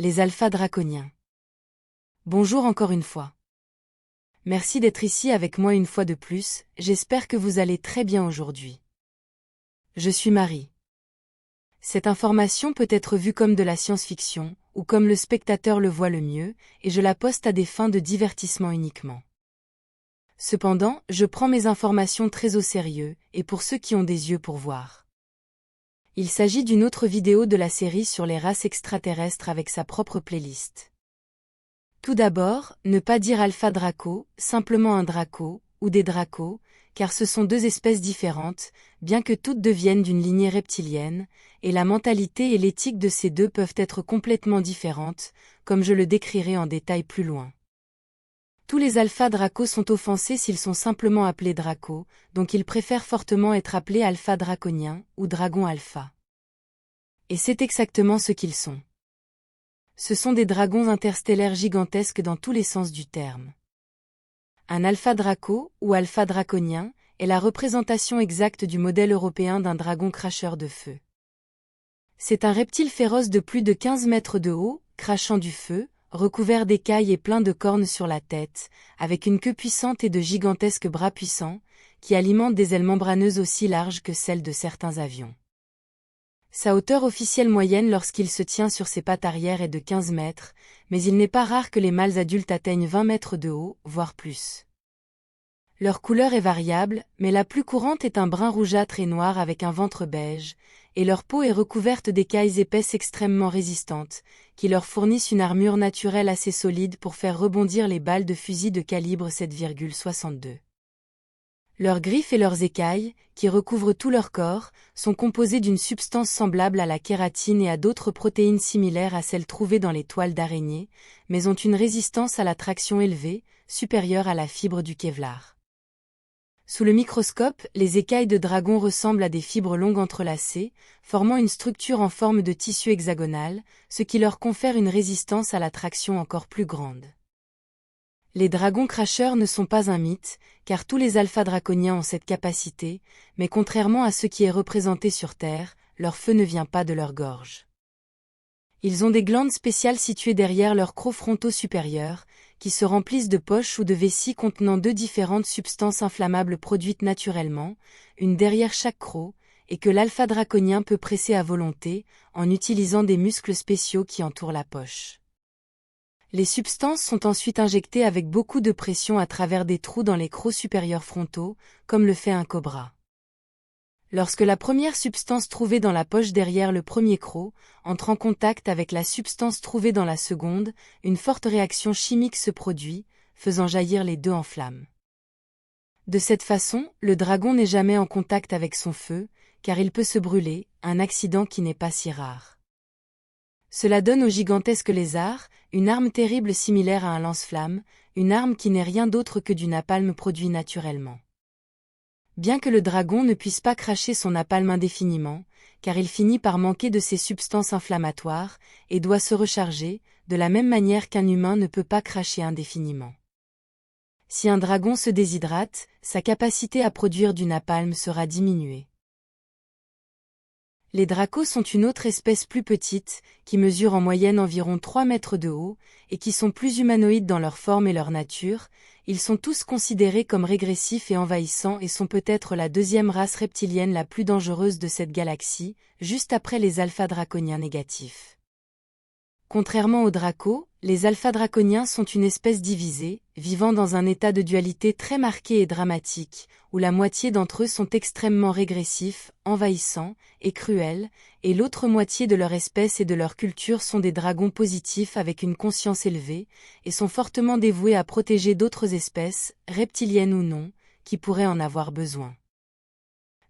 Les alphas draconiens. Bonjour encore une fois. Merci d'être ici avec moi une fois de plus, j'espère que vous allez très bien aujourd'hui. Je suis Marie. Cette information peut être vue comme de la science-fiction, ou comme le spectateur le voit le mieux, et je la poste à des fins de divertissement uniquement. Cependant, je prends mes informations très au sérieux, et pour ceux qui ont des yeux pour voir. Il s'agit d'une autre vidéo de la série sur les races extraterrestres avec sa propre playlist. Tout d'abord, ne pas dire alpha draco, simplement un draco, ou des dracos, car ce sont deux espèces différentes, bien que toutes deviennent d'une lignée reptilienne, et la mentalité et l'éthique de ces deux peuvent être complètement différentes, comme je le décrirai en détail plus loin. Tous les alpha dracos sont offensés s'ils sont simplement appelés dracos, donc ils préfèrent fortement être appelés alpha draconiens, ou dragons alpha. Et c'est exactement ce qu'ils sont. Ce sont des dragons interstellaires gigantesques dans tous les sens du terme. Un alpha draco, ou alpha draconien, est la représentation exacte du modèle européen d'un dragon cracheur de feu. C'est un reptile féroce de plus de 15 mètres de haut, crachant du feu, recouvert d'écailles et plein de cornes sur la tête, avec une queue puissante et de gigantesques bras puissants, qui alimentent des ailes membraneuses aussi larges que celles de certains avions. Sa hauteur officielle moyenne lorsqu'il se tient sur ses pattes arrière est de 15 mètres, mais il n'est pas rare que les mâles adultes atteignent 20 mètres de haut, voire plus. Leur couleur est variable, mais la plus courante est un brun rougeâtre et noir avec un ventre beige, et leur peau est recouverte d'écailles épaisses extrêmement résistantes, qui leur fournissent une armure naturelle assez solide pour faire rebondir les balles de fusil de calibre 7,62. Leurs griffes et leurs écailles, qui recouvrent tout leur corps, sont composées d'une substance semblable à la kératine et à d'autres protéines similaires à celles trouvées dans les toiles d'araignée, mais ont une résistance à la traction élevée, supérieure à la fibre du Kevlar. Sous le microscope, les écailles de dragon ressemblent à des fibres longues entrelacées, formant une structure en forme de tissu hexagonal, ce qui leur confère une résistance à la traction encore plus grande. Les dragons cracheurs ne sont pas un mythe, car tous les alpha draconiens ont cette capacité, mais contrairement à ce qui est représenté sur Terre, leur feu ne vient pas de leur gorge. Ils ont des glandes spéciales situées derrière leurs crocs frontaux supérieurs, qui se remplissent de poches ou de vessies contenant deux différentes substances inflammables produites naturellement, une derrière chaque croc, et que l'alpha draconien peut presser à volonté, en utilisant des muscles spéciaux qui entourent la poche. Les substances sont ensuite injectées avec beaucoup de pression à travers des trous dans les crocs supérieurs frontaux, comme le fait un cobra. Lorsque la première substance trouvée dans la poche derrière le premier croc entre en contact avec la substance trouvée dans la seconde, une forte réaction chimique se produit, faisant jaillir les deux en flammes. De cette façon, le dragon n'est jamais en contact avec son feu, car il peut se brûler, un accident qui n'est pas si rare. Cela donne au gigantesque lézard une arme terrible similaire à un lance-flamme, une arme qui n'est rien d'autre que du napalm produit naturellement. Bien que le dragon ne puisse pas cracher son napalm indéfiniment, car il finit par manquer de ces substances inflammatoires, et doit se recharger, de la même manière qu'un humain ne peut pas cracher indéfiniment. Si un dragon se déshydrate, sa capacité à produire du napalm sera diminuée. Les dracos sont une autre espèce plus petite, qui mesure en moyenne environ 3 mètres de haut, et qui sont plus humanoïdes dans leur forme et leur nature. Ils sont tous considérés comme régressifs et envahissants et sont peut-être la deuxième race reptilienne la plus dangereuse de cette galaxie, juste après les alpha draconiens négatifs. Contrairement aux dracos, les alpha draconiens sont une espèce divisée, vivant dans un état de dualité très marqué et dramatique, où la moitié d'entre eux sont extrêmement régressifs, envahissants et cruels, et l'autre moitié de leur espèce et de leur culture sont des dragons positifs avec une conscience élevée, et sont fortement dévoués à protéger d'autres espèces, reptiliennes ou non, qui pourraient en avoir besoin.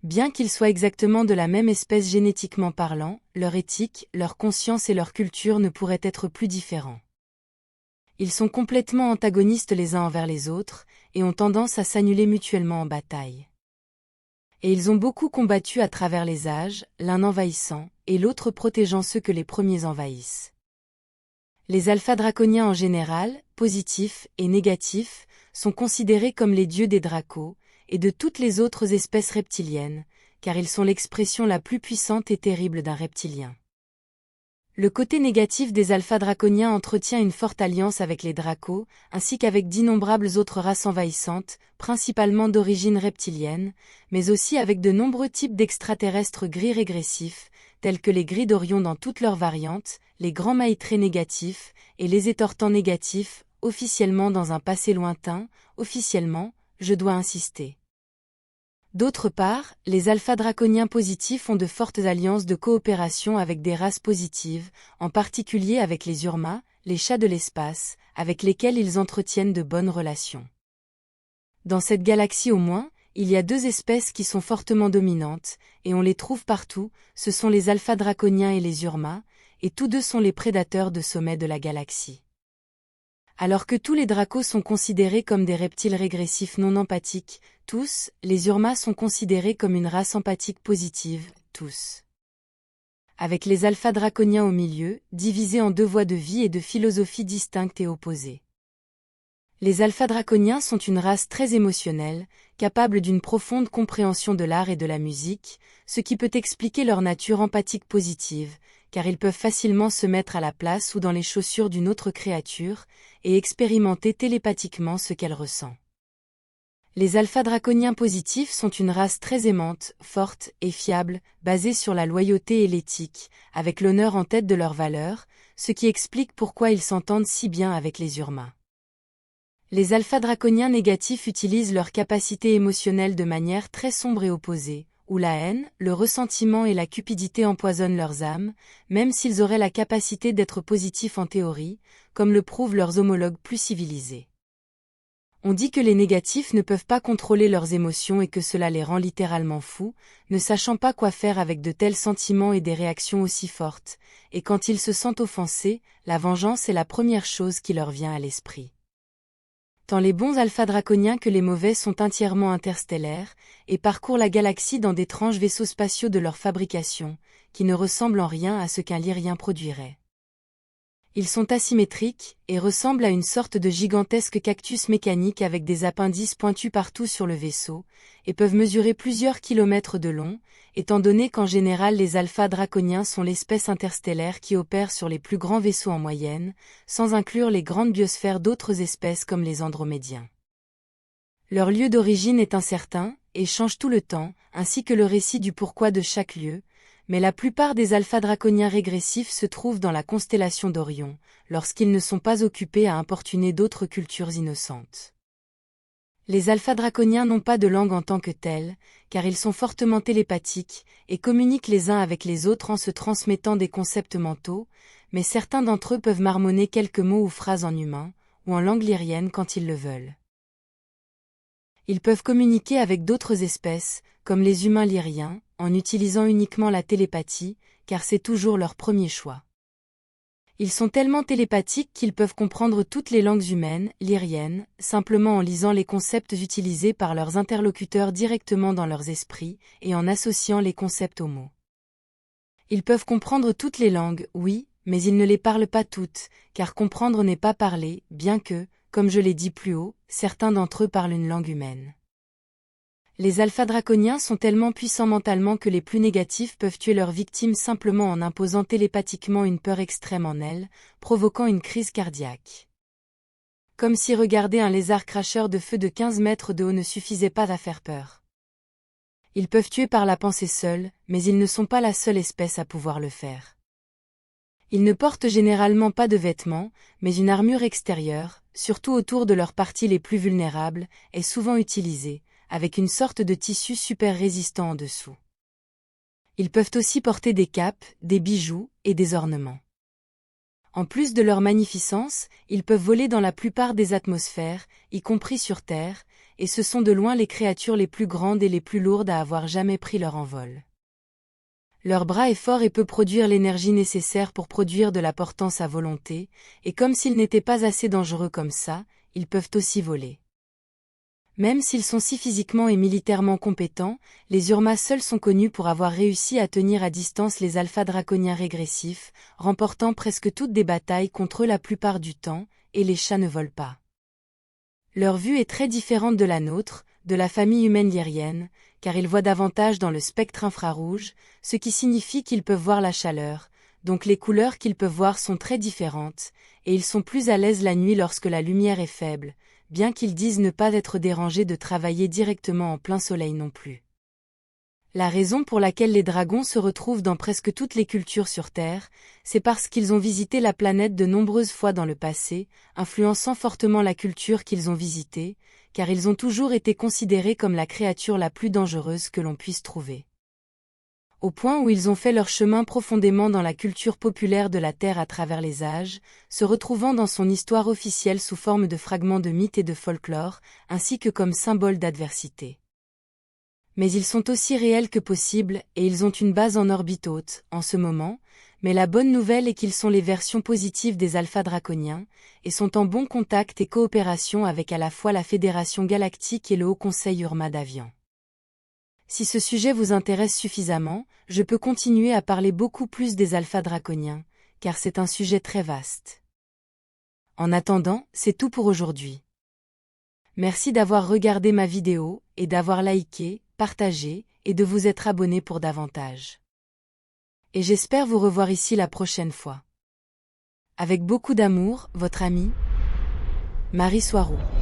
Bien qu'ils soient exactement de la même espèce génétiquement parlant, leur éthique, leur conscience et leur culture ne pourraient être plus différents. Ils sont complètement antagonistes les uns envers les autres, et ont tendance à s'annuler mutuellement en bataille. Et ils ont beaucoup combattu à travers les âges, l'un envahissant, et l'autre protégeant ceux que les premiers envahissent. Les alpha draconiens en général, positifs et négatifs, sont considérés comme les dieux des dracos, et de toutes les autres espèces reptiliennes, car ils sont l'expression la plus puissante et terrible d'un reptilien. Le côté négatif des alphas draconiens entretient une forte alliance avec les dracos, ainsi qu'avec d'innombrables autres races envahissantes, principalement d'origine reptilienne, mais aussi avec de nombreux types d'extraterrestres gris régressifs, tels que les gris d'Orion dans toutes leurs variantes, les grands maîtres négatifs, et les étortants négatifs, officiellement dans un passé lointain, officiellement, je dois insister. D'autre part, les alphas draconiens positifs ont de fortes alliances de coopération avec des races positives, en particulier avec les Urma, les chats de l'espace, avec lesquels ils entretiennent de bonnes relations. Dans cette galaxie au moins, il y a 2 espèces qui sont fortement dominantes, et on les trouve partout, ce sont les alphas draconiens et les Urma, et tous deux sont les prédateurs de sommet de la galaxie. Alors que tous les dracos sont considérés comme des reptiles régressifs non empathiques, tous, les Urma sont considérés comme une race empathique positive, tous. Avec les alphas draconiens au milieu, divisés en 2 voies de vie et de philosophie distinctes et opposées. Les alphas draconiens sont une race très émotionnelle, capable d'une profonde compréhension de l'art et de la musique, ce qui peut expliquer leur nature empathique positive, car ils peuvent facilement se mettre à la place ou dans les chaussures d'une autre créature, et expérimenter télépathiquement ce qu'elle ressent. Les alphas draconiens positifs sont une race très aimante, forte et fiable, basée sur la loyauté et l'éthique, avec l'honneur en tête de leurs valeurs, ce qui explique pourquoi ils s'entendent si bien avec les Urma. Les alphas draconiens négatifs utilisent leur capacité émotionnelle de manière très sombre et opposée, où la haine, le ressentiment et la cupidité empoisonnent leurs âmes, même s'ils auraient la capacité d'être positifs en théorie, comme le prouvent leurs homologues plus civilisés. On dit que les négatifs ne peuvent pas contrôler leurs émotions et que cela les rend littéralement fous, ne sachant pas quoi faire avec de tels sentiments et des réactions aussi fortes, et quand ils se sentent offensés, la vengeance est la première chose qui leur vient à l'esprit. Tant les bons alphas draconiens que les mauvais sont entièrement interstellaires, et parcourent la galaxie dans d'étranges vaisseaux spatiaux de leur fabrication, qui ne ressemblent en rien à ce qu'un lyrien produirait. Ils sont asymétriques, et ressemblent à une sorte de gigantesque cactus mécanique avec des appendices pointus partout sur le vaisseau, et peuvent mesurer plusieurs kilomètres de long, étant donné qu'en général les alphas draconiens sont l'espèce interstellaire qui opère sur les plus grands vaisseaux en moyenne, sans inclure les grandes biosphères d'autres espèces comme les andromédiens. Leur lieu d'origine est incertain, et change tout le temps, ainsi que le récit du pourquoi de chaque lieu, mais la plupart des alphas draconiens régressifs se trouvent dans la constellation d'Orion, lorsqu'ils ne sont pas occupés à importuner d'autres cultures innocentes. Les alphas draconiens n'ont pas de langue en tant que telle, car ils sont fortement télépathiques, et communiquent les uns avec les autres en se transmettant des concepts mentaux, mais certains d'entre eux peuvent marmonner quelques mots ou phrases en humain, ou en langue lyrienne quand ils le veulent. Ils peuvent communiquer avec d'autres espèces, comme les humains lyriens, en utilisant uniquement la télépathie, car c'est toujours leur premier choix. Ils sont tellement télépathiques qu'ils peuvent comprendre toutes les langues humaines, lyriennes, simplement en lisant les concepts utilisés par leurs interlocuteurs directement dans leurs esprits, et en associant les concepts aux mots. Ils peuvent comprendre toutes les langues, oui, mais ils ne les parlent pas toutes, car comprendre n'est pas parler, bien que, comme je l'ai dit plus haut, certains d'entre eux parlent une langue humaine. Les alphas draconiens sont tellement puissants mentalement que les plus négatifs peuvent tuer leurs victimes simplement en imposant télépathiquement une peur extrême en elles, provoquant une crise cardiaque. Comme si regarder un lézard cracheur de feu de 15 mètres de haut ne suffisait pas à faire peur. Ils peuvent tuer par la pensée seule, mais ils ne sont pas la seule espèce à pouvoir le faire. Ils ne portent généralement pas de vêtements, mais une armure extérieure, surtout autour de leurs parties les plus vulnérables, est souvent utilisée, avec une sorte de tissu super résistant en dessous. Ils peuvent aussi porter des capes, des bijoux et des ornements. En plus de leur magnificence, ils peuvent voler dans la plupart des atmosphères, y compris sur Terre, et ce sont de loin les créatures les plus grandes et les plus lourdes à avoir jamais pris leur envol. Leur bras est fort et peut produire l'énergie nécessaire pour produire de la portance à volonté, et comme s'ils n'étaient pas assez dangereux comme ça, ils peuvent aussi voler. Même s'ils sont si physiquement et militairement compétents, les Urma seuls sont connus pour avoir réussi à tenir à distance les alphas draconiens régressifs, remportant presque toutes des batailles contre eux la plupart du temps, et les chats ne volent pas. Leur vue est très différente de la nôtre, de la famille humaine lyrienne, car ils voient davantage dans le spectre infrarouge, ce qui signifie qu'ils peuvent voir la chaleur, donc les couleurs qu'ils peuvent voir sont très différentes, et ils sont plus à l'aise la nuit lorsque la lumière est faible, bien qu'ils disent ne pas être dérangés de travailler directement en plein soleil non plus. La raison pour laquelle les dragons se retrouvent dans presque toutes les cultures sur Terre, c'est parce qu'ils ont visité la planète de nombreuses fois dans le passé, influençant fortement la culture qu'ils ont visitée, car ils ont toujours été considérés comme la créature la plus dangereuse que l'on puisse trouver. Au point où ils ont fait leur chemin profondément dans la culture populaire de la Terre à travers les âges, se retrouvant dans son histoire officielle sous forme de fragments de mythes et de folklore, ainsi que comme symbole d'adversité. Mais ils sont aussi réels que possible et ils ont une base en orbite haute, en ce moment, mais la bonne nouvelle est qu'ils sont les versions positives des alphas draconiens, et sont en bon contact et coopération avec à la fois la Fédération Galactique et le Haut Conseil Urma d'Avian. Si ce sujet vous intéresse suffisamment, je peux continuer à parler beaucoup plus des alphas draconiens, car c'est un sujet très vaste. En attendant, c'est tout pour aujourd'hui. Merci d'avoir regardé ma vidéo, et d'avoir liké, partagé, et de vous être abonné pour davantage. Et j'espère vous revoir ici la prochaine fois. Avec beaucoup d'amour, votre amie, Marie Soiroux.